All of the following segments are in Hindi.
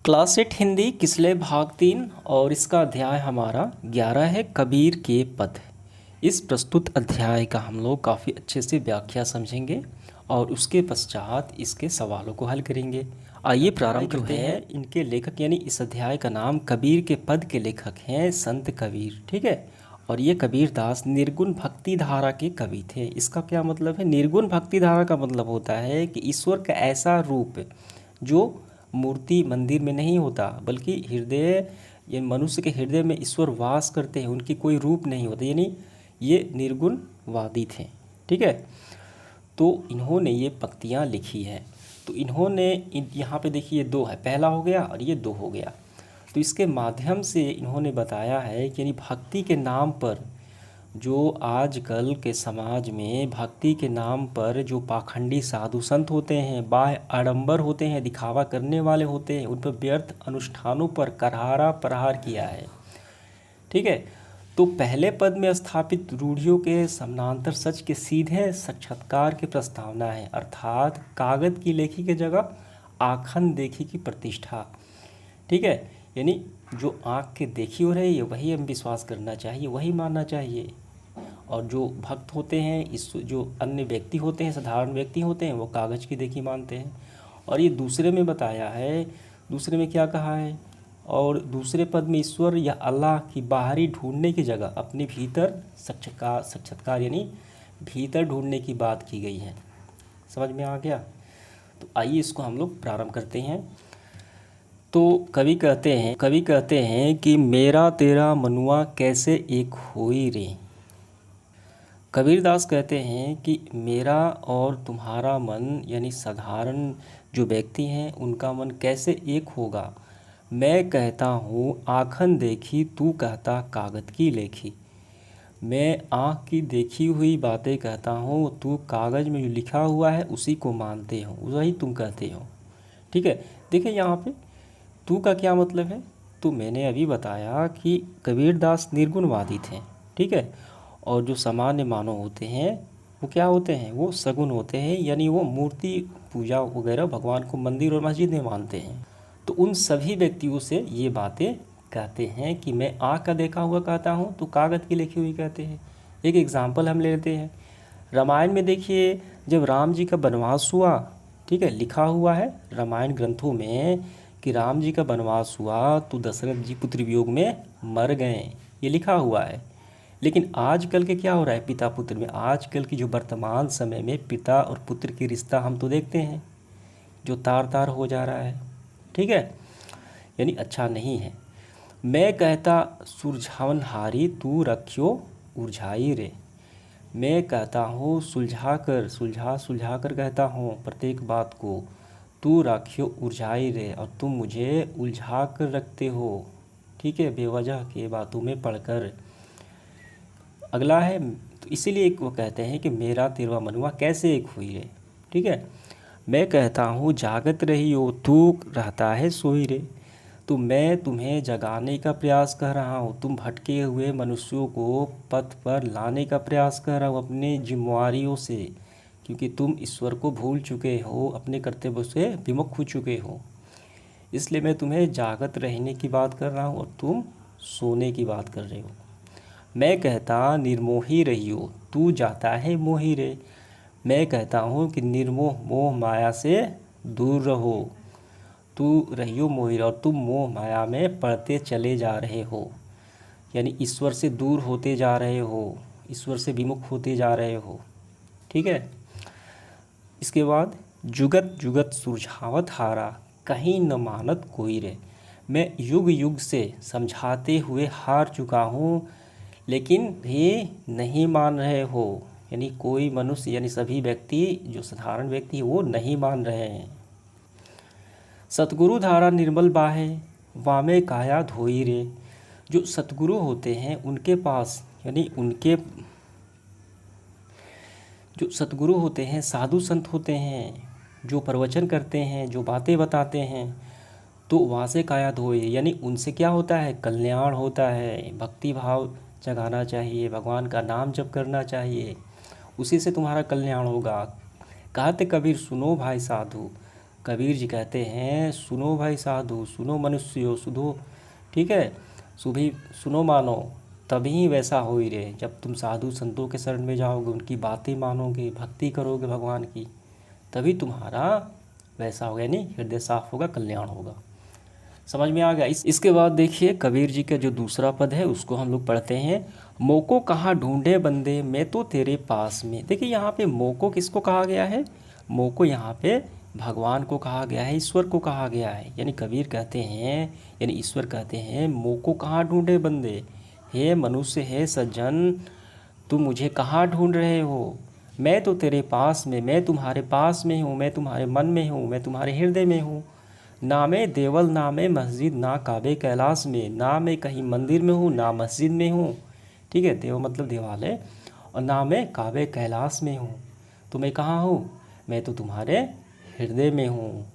क्लास 8 हिंदी किसले भाग 3 और इसका अध्याय हमारा 11 है कबीर के पद। इस प्रस्तुत अध्याय का हम लोग काफ़ी अच्छे से व्याख्या समझेंगे और उसके पश्चात इसके सवालों को हल करेंगे। आइए प्रारंभ करते हैं। इनके लेखक यानी इस अध्याय का नाम कबीर के पद के लेखक हैं संत कबीर, ठीक है। और ये कबीर दास निर्गुण भक्ति धारा के कवि थे। इसका क्या मतलब है? निर्गुण भक्ति धारा का मतलब होता है कि ईश्वर का ऐसा रूप जो मूर्ति मंदिर में नहीं होता, बल्कि हृदय, ये मनुष्य के हृदय में ईश्वर वास करते हैं, उनकी कोई रूप नहीं होता, यानी ये निर्गुणवादी थे, ठीक है। तो इन्होंने ये पंक्तियाँ लिखी हैं। तो इन्होंने यहाँ पे देखिए दो है, पहला हो गया और ये दो हो गया। तो इसके माध्यम से इन्होंने बताया है कि यानी भक्ति के नाम पर जो आजकल के समाज में भक्ति के नाम पर जो पाखंडी साधु संत होते हैं, बाह्य आडंबर होते हैं, दिखावा करने वाले होते हैं, उन पर व्यर्थ अनुष्ठानों पर करारा प्रहार किया है, ठीक है। तो पहले पद में स्थापित रूढ़ियों के समानांतर सच के सीधे साक्षात्कार की प्रस्तावना है, अर्थात कागज की लेखी की जगह आँखन देखी की प्रतिष्ठा, ठीक है। यानी जो आँख के देखी हो रही है वही हम विश्वास करना चाहिए, वही मानना चाहिए। और जो भक्त होते हैं, इस जो अन्य व्यक्ति होते हैं, साधारण व्यक्ति होते हैं, वो कागज़ की देखी मानते हैं। और ये दूसरे में बताया है, दूसरे में क्या कहा है? और दूसरे पद में ईश्वर या अल्लाह की बाहरी ढूंढने की जगह अपने भीतर साक्षात्कार यानी भीतर ढूंढने की बात की गई है। समझ में आ गया? तो आइए इसको हम लोग प्रारंभ करते हैं। तो कवि कहते हैं कि मेरा तेरा मनुआ कैसे एक होई रे। कबीरदास कहते हैं कि मेरा और तुम्हारा मन यानी साधारण जो व्यक्ति हैं उनका मन कैसे एक होगा। मैं कहता हूँ आँखन देखी, तू कहता कागज की लेखी। मैं आँख की देखी हुई बातें कहता हूँ, तू कागज़ में जो लिखा हुआ है उसी को मानते हो, वही तुम कहते हो, ठीक है। देखिए यहाँ पे तू का क्या मतलब है? तो मैंने अभी बताया कि कबीरदास निर्गुणवादी थे, ठीक है। और जो सामान्य मानव होते हैं वो क्या होते हैं? वो सगुण होते हैं, यानी वो मूर्ति पूजा वगैरह भगवान को मंदिर और मस्जिद में मानते हैं। तो उन सभी व्यक्तियों से ये बातें कहते हैं कि मैं आँख का देखा हुआ कहता हूँ, तो कागज़ की लिखी हुई कहते हैं। एक एग्जाम्पल हम ले लेते हैं। रामायण में देखिए, जब राम जी का वनवास हुआ, ठीक है, लिखा हुआ है रामायण ग्रंथों में कि राम जी का वनवास हुआ तो दशरथ जी पुत्र वियोग में मर गए, ये लिखा हुआ है। लेकिन आजकल के क्या हो रहा है पिता पुत्र में? आजकल की जो वर्तमान समय में पिता और पुत्र की रिश्ता हम तो देखते हैं जो तार तार हो जा रहा है, ठीक है, यानी अच्छा नहीं है। मैं कहता सुलझावन हारी, तू रखियो उलझाई रे। मैं कहता हूँ सुलझा कर कहता हूँ प्रत्येक बात को, तू राखियो उलझाई रे, और तुम मुझे उलझा कर रखते हो, ठीक है, बेवजह के बातों में पढ़कर। अगला है, तो इसीलिए वो कहते हैं कि मेरा तेरवा मनुआ कैसे एक हुई रे, ठीक है। मैं कहता हूँ जागत रही हो, तू रहता है सोई रे। तो मैं तुम्हें जगाने का प्रयास कर रहा हूँ, तुम भटके हुए मनुष्यों को पथ पर लाने का प्रयास कर रहा हूँ अपनी जिम्मेवारियों से, क्योंकि तुम ईश्वर को भूल चुके हो, अपने कर्तव्य से विमुख हो चुके हो। इसलिए मैं तुम्हें जागत रहने की बात कर रहा हूँ और तुम सोने की बात कर रहे हो। मैं कहता निर्मोही रहियो, तू जाता है मोही रे। मैं कहता हूँ कि निर्मोह मोह माया से दूर रहो, तू रहियो मोही और तुम मोह माया में पड़ते चले जा रहे हो, यानी ईश्वर से दूर होते जा रहे हो, ईश्वर से विमुख होते जा रहे हो, ठीक है। इसके बाद जुगत जुगत सुलझावत हारा, कहीं न मानत कोई रे। मैं युग युग से समझाते हुए हार चुका हूँ, लेकिन ये नहीं मान रहे हो, यानी कोई मनुष्य यानी सभी व्यक्ति जो साधारण व्यक्ति है वो नहीं मान रहे हैं। सतगुरु धारा निर्मल बाहे, वामे काया धोई रे। जो सतगुरु होते हैं उनके पास यानी उनके जो सतगुरु होते हैं, साधु संत होते हैं, जो प्रवचन करते हैं, जो बातें बताते हैं, तो वहाँ से काया धोए, यानी उनसे क्या होता है? कल्याण होता है। भक्ति भाव जगाना चाहिए, भगवान का नाम जप करना चाहिए, उसी से तुम्हारा कल्याण होगा। कहते कबीर सुनो भाई साधु, कबीर जी कहते हैं, सुनो भाई साधु, सुनो मनुष्यों, सुधो, ठीक है, सुभी सुनो मानो, तभी वैसा हो ही रहे। जब तुम साधु संतों के शरण में जाओगे, उनकी बातें मानोगे, भक्ति करोगे भगवान की, तभी तुम्हारा वैसा होगा, यानी हृदय साफ होगा, कल्याण होगा। समझ में आ गया। इसके बाद देखिए कबीर जी का जो दूसरा पद है उसको हम लोग पढ़ते हैं। मोको कहाँ ढूंढे बंदे, मैं तो तेरे पास में। देखिए यहाँ पे मोको किसको कहा गया है? मोको यहाँ पे भगवान को कहा गया है, ईश्वर को कहा गया है। यानी कबीर कहते हैं, यानी ईश्वर कहते हैं, मोको कहाँ ढूंढे बंदे, हे मनुष्य, हे सज्जन, तुम मुझे कहाँ ढूंढ रहे हो? मैं तो तेरे पास में, मैं तुम्हारे पास में हूँ, मैं तुम्हारे मन में हूँ, मैं तुम्हारे हृदय में हूँ। ना मैं देवल, ना मैं मस्जिद, ना काबे कैलाश में, ना मैं कहीं मंदिर में हूँ, ना मस्जिद में हूँ, ठीक है, देव मतलब देवालय, और ना मैं काबे कैलाश में हूँ। तो मैं कहाँ हूँ? मैं तो तुम्हारे हृदय में हूँ,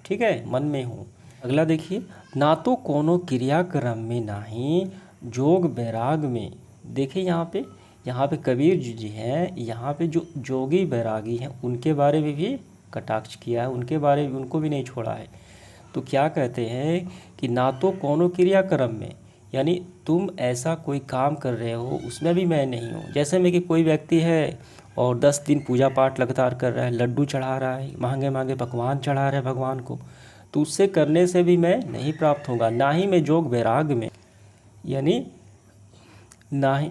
ठीक है, मन में हूँ। अगला देखिए, ना तो कोनो क्रियाक्रम में, ना ही जोग बैराग में। देखिए यहाँ पे कबीर जी हैं, यहाँ पे जो जोगी बैरागी हैं उनके बारे में भी कटाक्ष किया है, उनके बारे में उनको भी नहीं छोड़ा है। तो क्या कहते हैं कि ना तो कोनो क्रियाक्रम में, यानी तुम ऐसा कोई काम कर रहे हो उसमें भी मैं नहीं हूँ। जैसे में कि कोई व्यक्ति है और 10 दिन पूजा पाठ लगातार कर रहा है, लड्डू चढ़ा रहा है, महंगे महंगे पकवान चढ़ा रहा है भगवान को, तो उससे करने से भी मैं नहीं प्राप्त होगा। ना ही मैं जोग वैराग में, यानी ना ही,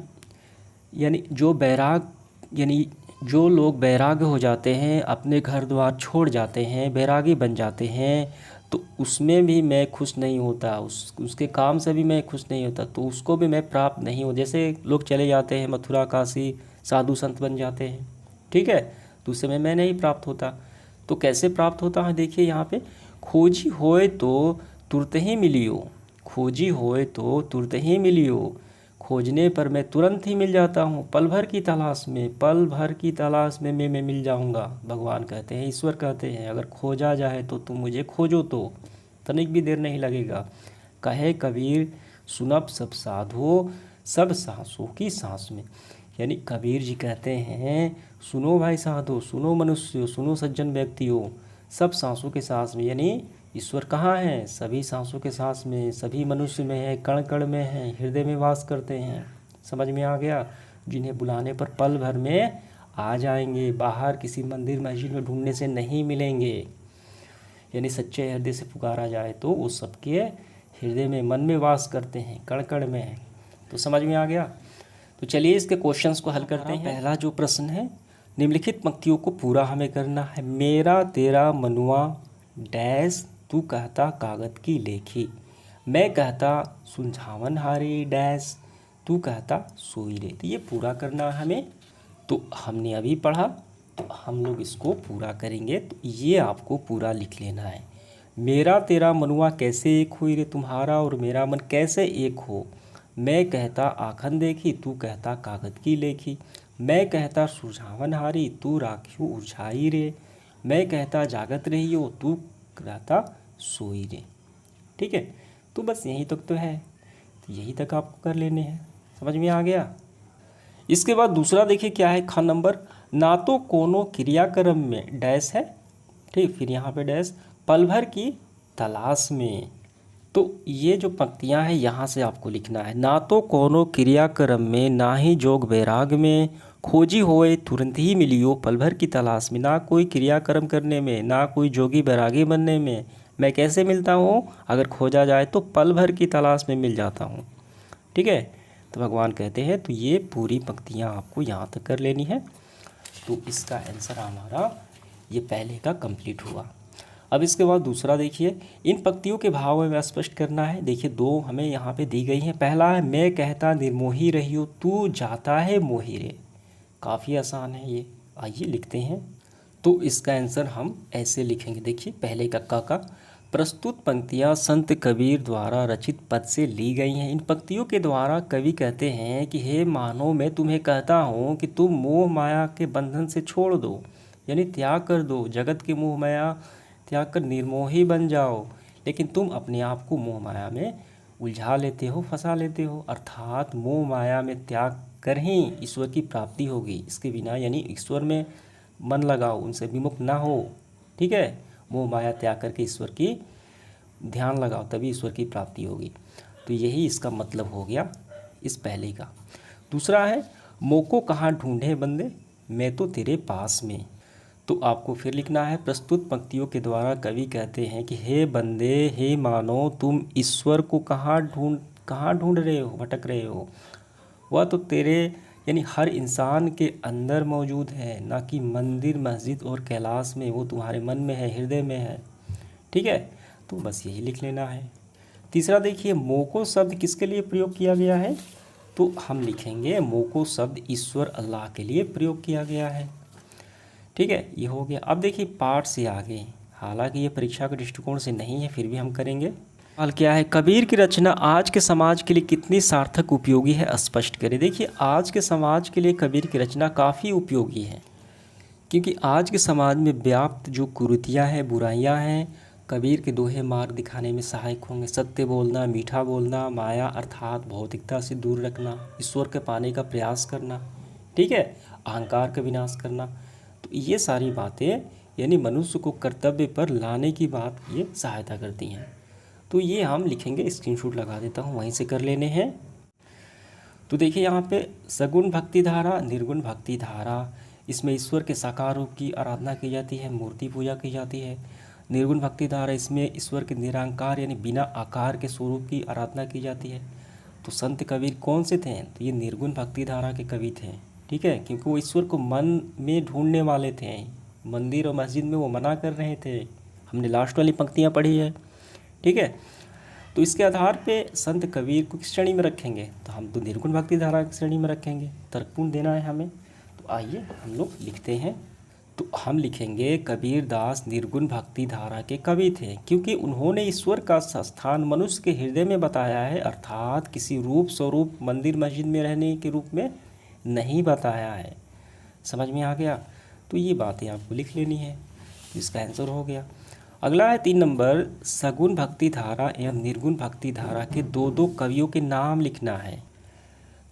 यानी जो बैराग, यानी जो लोग बैराग्य हो जाते हैं, अपने घर द्वार छोड़ जाते हैं, बैरागी बन जाते हैं, तो उसमें भी मैं खुश नहीं होता, उसके काम से भी मैं खुश नहीं होता, तो उसको भी मैं प्राप्त नहीं हो। जैसे लोग चले जाते हैं मथुरा काशी, साधु संत बन जाते हैं, ठीक है, तो उस समय मैं नहीं प्राप्त होता। तो कैसे प्राप्त होता है? देखिए यहाँ पे, खोजी होए तो तुरते ही मिलियो, खोजी होए तो तुरते ही मिलियो, खोजने पर मैं तुरंत ही मिल जाता हूँ, पल भर की तलाश में, पल भर की तलाश में मैं मिल जाऊँगा। भगवान कहते हैं, ईश्वर कहते हैं, अगर खोजा जाए तो तुम मुझे खोजो तो तनिक भी देर नहीं लगेगा। कहे कबीर सुनब सब साधो, सब सांसों की सांस में। यानी कबीर जी कहते हैं, सुनो भाई साधो, सुनो मनुष्य, सुनो सज्जन व्यक्तियों, सब सांसों के सांस में, यानी ईश्वर कहाँ है? सभी सांसों के सांस में, सभी मनुष्य में है, कण कण में है, हृदय में वास करते हैं। समझ में आ गया? जिन्हें बुलाने पर पल भर में आ जाएंगे, बाहर किसी मंदिर मस्जिद में ढूंढने से नहीं मिलेंगे। यानी सच्चे हृदय से पुकारा जाए तो वो सबके हृदय में, मन में वास करते हैं, कण कण में है। तो समझ में आ गया? तो चलिए इसके क्वेश्चंस को हल करते हैं। पहला जो प्रश्न है, निम्नलिखित पंक्तियों को पूरा हमें करना है। मेरा तेरा मनुआ डैश, तू कहता कागज की लेखी, मैं कहता सुलझावन हारी डैश, तू कहता सोई रे। तो ये पूरा करना है हमें। तो हमने अभी पढ़ा, तो हम लोग इसको पूरा करेंगे। तो ये आपको पूरा लिख लेना है। मेरा तेरा मनुआ कैसे एक हुई रे, तुम्हारा और मेरा मन कैसे एक हो। मैं कहता आखन देखी, तू कहता कागज की लेखी, मैं कहता सुलझावन हारी, तू राखियो उलझाई रे, मैं कहता जागत रहियो, तू कहता सोई रे। ठीक है, तो बस यहीं तक तो है, तो यहीं तक आपको कर लेने हैं। समझ में आ गया? इसके बाद दूसरा देखिए क्या है, ख नंबर, ना तो कोनो क्रियाक्रम में डैश है, ठीक, फिर यहाँ पे डैश, पल भर की तलाश में। तो ये जो पंक्तियाँ हैं यहाँ से आपको लिखना है, ना तो कोनो क्रियाक्रम में, ना ही जोग वैराग में, खोजी होए तुरंत ही मिलियो पल भर की तलाश में। ना कोई क्रियाक्रम करने में, ना कोई जोगी वैरागी बनने में, मैं कैसे मिलता हूँ? अगर खोजा जाए तो पल भर की तलाश में मिल जाता हूँ। ठीक है, तो भगवान कहते हैं, तो ये पूरी पंक्तियाँ आपको यहाँ तक कर लेनी है। तो इसका आंसर हमारा ये पहले का कंप्लीट हुआ। अब इसके बाद दूसरा देखिए, इन पंक्तियों के भाव में स्पष्ट करना है। देखिए दो हमें यहाँ पे दी गई हैं। पहला है, मैं कहता निर्मोही रहियो, तू जाता है मोही रे। काफ़ी आसान है ये, आइए लिखते हैं। तो इसका आंसर हम ऐसे लिखेंगे। देखिए पहले का प्रस्तुत पंक्तियाँ संत कबीर द्वारा रचित पद से ली गई हैं। इन पंक्तियों के द्वारा कवि कहते हैं कि हे मानव, मैं तुम्हें कहता हूँ कि तुम मोह माया के बंधन से छोड़ दो, यानी त्याग कर दो, जगत के मोह माया त्याग कर निर्मोही बन जाओ। लेकिन तुम अपने आप को मोह माया में उलझा लेते हो, फंसा लेते हो। अर्थात मोह माया में त्याग कर ही ईश्वर की प्राप्ति होगी। इसके बिना, यानी ईश्वर में मन लगाओ, उनसे विमुख ना हो। ठीक है, मोह माया त्याग करके ईश्वर की ध्यान लगाओ, तभी ईश्वर की प्राप्ति होगी। तो यही इसका मतलब हो गया इस पहले का। दूसरा है, मोको कहाँ ढूंढे बंदे, मैं तो तेरे पास में। तो आपको फिर लिखना है, प्रस्तुत पंक्तियों के द्वारा कवि कहते हैं कि हे बंदे, हे मानव, तुम ईश्वर को कहाँ ढूंढ रहे हो, भटक रहे हो। वह तो तेरे यानी हर इंसान के अंदर मौजूद है, ना कि मंदिर मस्जिद और कैलाश में। वो तुम्हारे मन में है, हृदय में है। ठीक है, तो बस यही लिख लेना है। तीसरा देखिए, मोको शब्द किसके लिए प्रयोग किया गया है, तो हम लिखेंगे मोको शब्द ईश्वर अल्लाह के लिए प्रयोग किया गया है। ठीक है, ये हो गया। अब देखिए पाठ से आगे, हालांकि ये परीक्षा के दृष्टिकोण से नहीं है, फिर भी हम करेंगे। सवाल क्या है, कबीर की रचना आज के समाज के लिए कितनी सार्थक उपयोगी है, स्पष्ट करें। देखिए आज के समाज के लिए कबीर की रचना काफ़ी उपयोगी है, क्योंकि आज के समाज में व्याप्त जो कुरीतियाँ हैं, बुराइयाँ हैं, कबीर के दोहे मार्ग दिखाने में सहायक होंगे। सत्य बोलना, मीठा बोलना, माया अर्थात भौतिकता से दूर रखना, ईश्वर के पाने का प्रयास करना, ठीक है, अहंकार का विनाश करना। तो ये सारी बातें यानी मनुष्य को कर्तव्य पर लाने की बात ये सहायता करती हैं। तो ये हम लिखेंगे, स्क्रीनशॉट लगा देता हूँ, वहीं से कर लेने हैं। तो देखिए यहाँ पे सगुण भक्ति धारा, निर्गुण भक्ति धारा, इसमें ईश्वर के साकार रूप की आराधना की जाती है, मूर्ति पूजा की जाती है। निर्गुण भक्ति धारा, इसमें ईश्वर के निरंकार यानी बिना आकार के स्वरूप की आराधना की जाती है। तो संत कबीर कौन से थे, तो ये निर्गुण भक्ति धारा के कवि थे। ठीक है, क्योंकि वो ईश्वर को मन में ढूंढने वाले थे, मंदिर और मस्जिद में वो मना कर रहे थे। हमने लास्ट वाली पंक्तियाँ पढ़ी है। ठीक है, तो इसके आधार पे संत कबीर को किस श्रेणी में रखेंगे, तो हम तो निर्गुण भक्ति धारा की श्रेणी में रखेंगे। तर्कपूर्ण देना है हमें, तो आइए हम लोग लिखते हैं। तो हम लिखेंगे कबीर दास निर्गुण भक्ति धारा के कवि थे, क्योंकि उन्होंने ईश्वर का स्थान मनुष्य के हृदय में बताया है, अर्थात किसी रूप स्वरूप मंदिर मस्जिद में रहने के रूप में नहीं बताया है। समझ में आ गया, तो ये बातें आपको लिख लेनी है। इसका आंसर हो गया। अगला है 3 नंबर, सगुण भक्ति धारा एवं निर्गुण भक्ति धारा के दो कवियों के नाम लिखना है।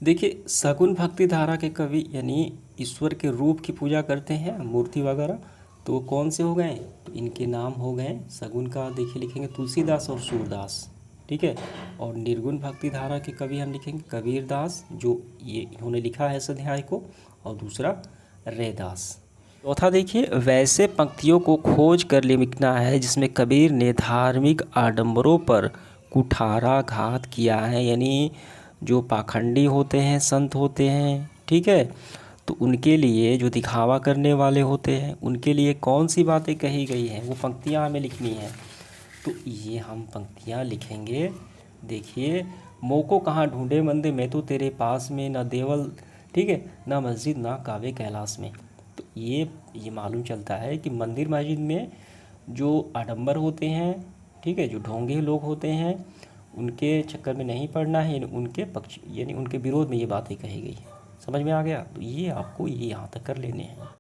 देखिए सगुण भक्ति धारा के कवि यानी ईश्वर के रूप की पूजा करते हैं, मूर्ति वगैरह, तो कौन से हो गए, तो इनके नाम हो गए सगुण का देखिए लिखेंगे तुलसीदास और सूरदास। ठीक है, और निर्गुण भक्ति धारा के कवि हम लिखेंगे कबीर दास, जो ये इन्होंने लिखा है इस अध्याय को, और दूसरा रैदास। चौथा देखिए, वैसे पंक्तियों को खोज कर लिखना है जिसमें कबीर ने धार्मिक आडंबरों पर कुठाराघात किया है, यानी जो पाखंडी होते हैं, संत होते हैं, ठीक है, तो उनके लिए, जो दिखावा करने वाले होते हैं, उनके लिए कौन सी बातें कही गई हैं, वो पंक्तियाँ हमें लिखनी हैं। तो ये हम पंक्तियाँ लिखेंगे। देखिए, मोको कहाँ ढूंढे बंदे, मैं तो तेरे पास में, ना देवल, ठीक है, ना मस्जिद, ना कावे कैलाश में। तो ये मालूम चलता है कि मंदिर मस्जिद में जो आडंबर होते हैं, ठीक है, जो ढोंगे लोग होते हैं, उनके चक्कर में नहीं पड़ना है, यानी उनके पक्ष यानी उनके विरोध में ये बातें कही गई है। समझ में आ गया, तो ये आपको ये यहाँ तक कर लेने हैं।